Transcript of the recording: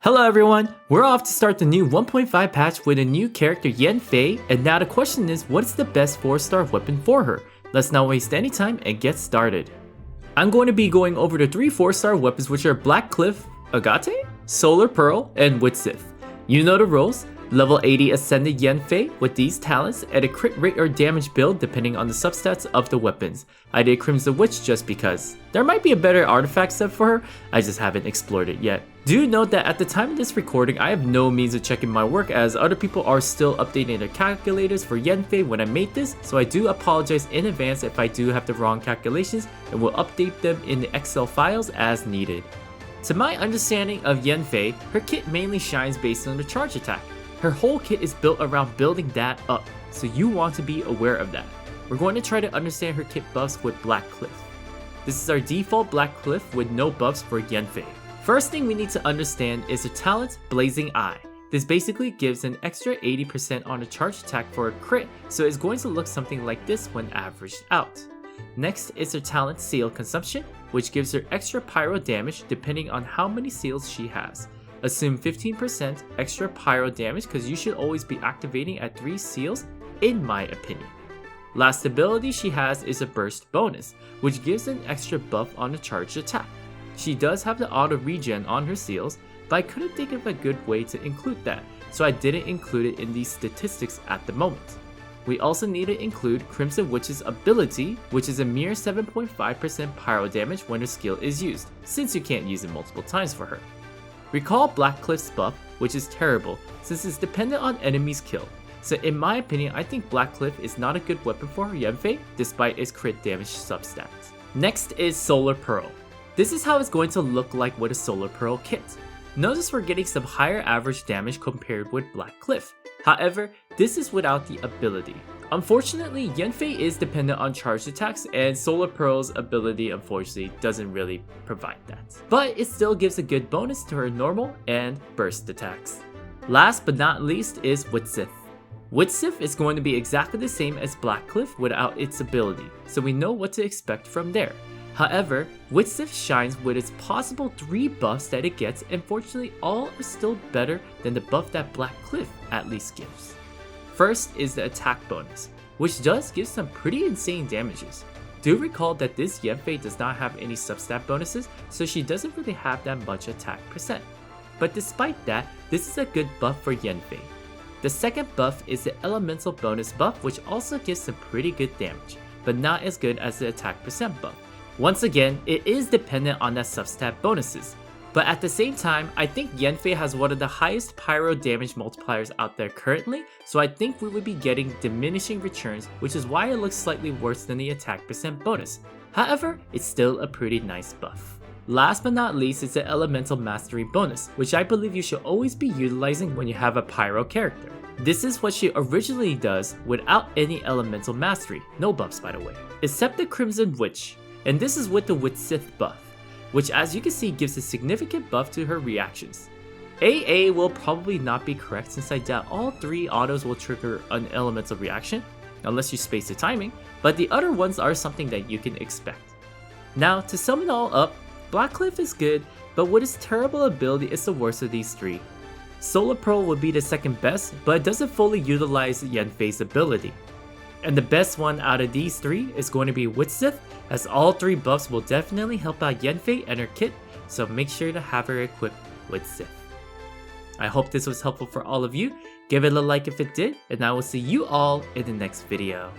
Hello everyone! We're off to start the new 1.5 patch with a new character Yanfei, and now the question is, what is the best 4-star weapon for her? Let's not waste any time and get started. I'm going to be going over the 3 4-star weapons, which are Blackcliff, Agate, Solar Pearl, and Widsith. You know the rules. Level 80 Ascended Yanfei with these talents and a crit rate or damage build depending on the substats of the weapons. I did Crimson Witch just because. There might be a better artifact set for her, I just haven't explored it yet. Do note that at the time of this recording, I have no means of checking my work as other people are still updating their calculators for Yanfei when I made this, so I do apologize in advance if I do have the wrong calculations and will update them in the Excel files as needed. To my understanding of Yanfei, her kit mainly shines based on the charge attack. Her whole kit is built around building that up, so you want to be aware of that. We're going to try to understand her kit buffs with Blackcliff. This is our default Blackcliff with no buffs for Yanfei. First thing we need to understand is her talent, Blazing Eye. This basically gives an extra 80% on a charge attack for a crit, so it's going to look something like this when averaged out. Next is her talent, Seal Consumption, which gives her extra pyro damage depending on how many seals she has. Assume 15% extra pyro damage because you should always be activating at 3 seals in my opinion. Last ability she has is a burst bonus, which gives an extra buff on a charged attack. She does have the auto regen on her seals, but I couldn't think of a good way to include that, so I didn't include it in these statistics at the moment. We also need to include Crimson Witch's ability, which is a mere 7.5% pyro damage when her skill is used, since you can't use it multiple times for her. Recall Blackcliff's buff, which is terrible since it's dependent on enemies killed, so in my opinion I think Blackcliff is not a good weapon for Yanfei despite its crit damage substats. Next is Solar Pearl. This is how it's going to look like with a Solar Pearl kit. Notice we're getting some higher average damage compared with Blackcliff, however this is without the ability. Unfortunately, Yanfei is dependent on charged attacks and Solar Pearl's ability unfortunately doesn't really provide that. But it still gives a good bonus to her normal and burst attacks. Last but not least is Widsith. Widsith is going to be exactly the same as Blackcliff without its ability, so we know what to expect from there. However, Widsith shines with its possible 3 buffs that it gets, and fortunately all are still better than the buff that Blackcliff at least gives. First is the attack bonus, which does give some pretty insane damages. Do recall that this Yanfei does not have any substat bonuses, so she doesn't really have that much attack percent. But despite that, this is a good buff for Yanfei. The second buff is the elemental bonus buff, which also gives some pretty good damage, but not as good as the attack percent buff. Once again, it is dependent on that substat bonuses. But at the same time, I think Yanfei has one of the highest pyro damage multipliers out there currently, so I think we would be getting diminishing returns, which is why it looks slightly worse than the attack percent bonus. However, it's still a pretty nice buff. Last but not least is the Elemental Mastery bonus, which I believe you should always be utilizing when you have a pyro character. This is what she originally does without any Elemental Mastery, no buffs by the way, except the Crimson Witch, and this is with the Widsith buff, which as you can see gives a significant buff to her reactions. AA will probably not be correct since I doubt all 3 autos will trigger an elemental reaction, unless you space the timing, but the other ones are something that you can expect. Now to sum it all up, Blackcliff is good, but with its terrible ability it's the worst of these 3. Solar Pearl would be the second best, but it doesn't fully utilize Yanfei's ability. And the best one out of these 3 is going to be Widsith, as all 3 buffs will definitely help out Yanfei and her kit, so make sure to have her equipped with Widsith. I hope this was helpful for all of you. Give it a like if it did, and I will see you all in the next video.